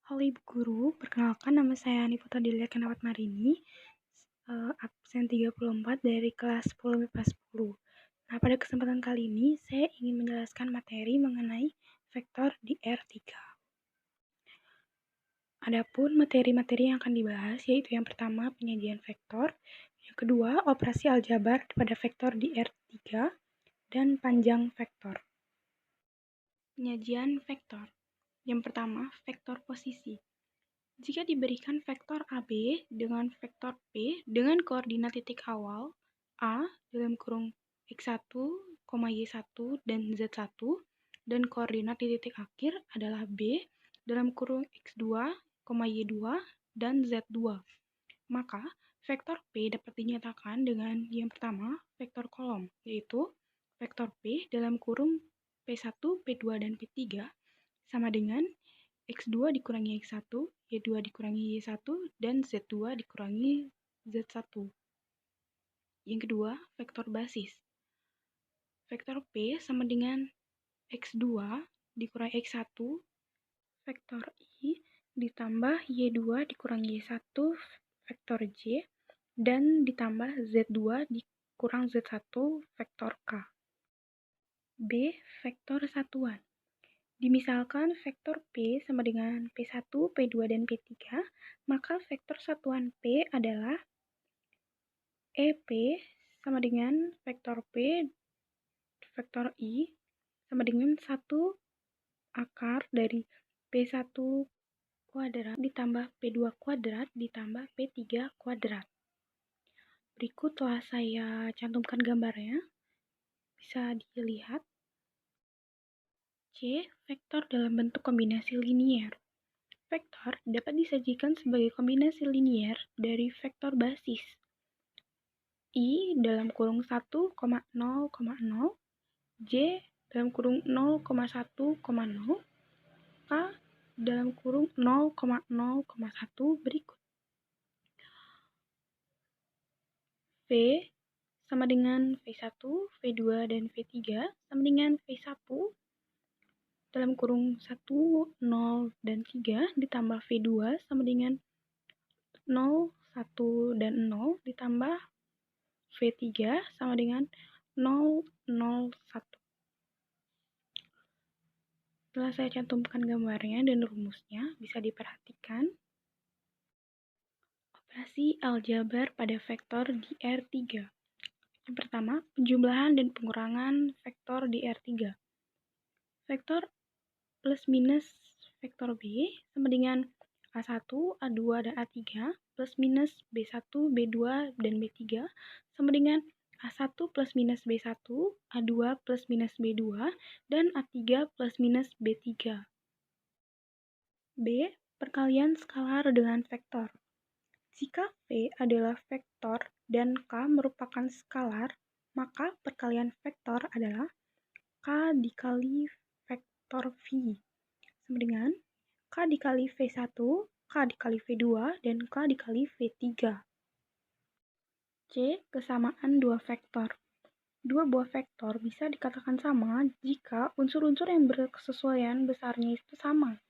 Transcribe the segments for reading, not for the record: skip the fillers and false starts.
Halo Ibu Guru, perkenalkan nama saya Niputa Delia Kenawat Marini, absen 34 dari kelas 10 MIPA 10. Nah, pada kesempatan kali ini saya ingin menjelaskan materi mengenai vektor di R3. Adapun materi-materi yang akan dibahas yaitu yang pertama penyajian vektor, yang kedua operasi aljabar pada vektor di R3, dan panjang vektor. Penyajian vektor. Yang pertama, vektor posisi. Jika diberikan vektor AB dengan vektor P dengan koordinat titik awal A dalam kurung X1, Y1, dan Z1 dan koordinat di titik akhir adalah B dalam kurung X2, Y2, dan Z2. Maka vektor P dapat dinyatakan dengan yang pertama vektor kolom, yaitu vektor P dalam kurung P1, P2, dan P3 sama dengan X2 dikurangi X1, Y2 dikurangi Y1, dan Z2 dikurangi Z1. Yang kedua, vektor basis. Vektor P sama dengan X2 dikurangi X1, vektor I ditambah Y2 dikurangi Y1, vektor J, dan ditambah Z2 dikurang Z1, vektor K. B. Vektor satuan. Dimisalkan vektor P sama dengan P1, P2, dan P3, maka vektor satuan P adalah EP sama dengan vektor P, vektor I, sama dengan 1 akar dari P1 kuadrat ditambah P2 kuadrat ditambah P3 kuadrat. Berikut telah saya cantumkan gambarnya, bisa dilihat. C. Vektor dalam bentuk kombinasi linier. Vektor dapat disajikan sebagai kombinasi linier dari vektor basis I dalam kurung 1,0,0, J dalam kurung 0,1,0, K dalam kurung 0,0,1 berikut. V sama dengan V1, V2, dan V3 sama dengan V1 dalam kurung 1, 0, dan 3 ditambah V2 sama dengan 0, 1, dan 0 ditambah V3 sama dengan 0, 0, 1. Setelah saya cantumkan gambarnya dan rumusnya, bisa diperhatikan. Operasi aljabar pada vektor di R3. Yang pertama, penjumlahan dan pengurangan vektor di R3. Vektor plus minus vektor B sama dengan A1, A2, dan A3 plus minus B1, B2, dan B3 sama dengan A1 plus minus B1, A2 plus minus B2, dan A3 plus minus B3. B. Perkalian skalar dengan vektor. Jika V adalah vektor dan K merupakan skalar, maka perkalian vektor adalah K dikali vektor V sama dengan K dikali V1, K dikali V2, dan K dikali V3. C. Kesamaan dua vektor. Dua buah vektor bisa dikatakan sama jika unsur-unsur yang berkesesuaian besarnya itu sama,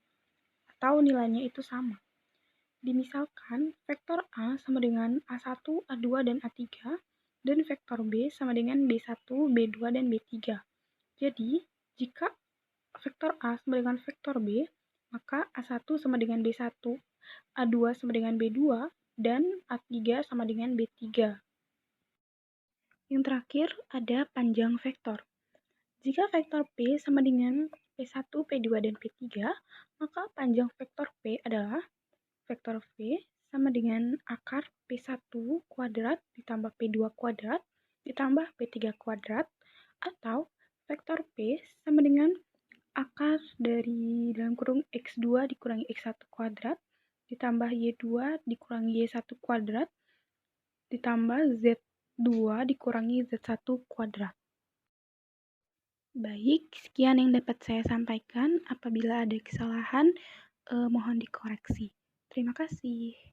atau nilainya itu sama. Dimisalkan, vektor A sama dengan A1, A2, dan A3, dan vektor B sama dengan B1, B2, dan B3. Jadi, jika vektor A sama dengan vektor B, maka A1 sama dengan B1, A2 sama dengan B2, dan A3 sama dengan B3. Yang terakhir, ada panjang vektor. Jika vektor P sama dengan P1, P2, dan P3, maka panjang vektor P adalah vektor V sama dengan akar P1 kuadrat ditambah P2 kuadrat ditambah P3 kuadrat, atau vektor P sama dengan akar dari dalam kurung X2 dikurangi X1 kuadrat ditambah Y2 dikurangi Y1 kuadrat ditambah Z2 dikurangi Z1 kuadrat. Baik, sekian yang dapat saya sampaikan. Apabila ada kesalahan, mohon dikoreksi. Terima kasih.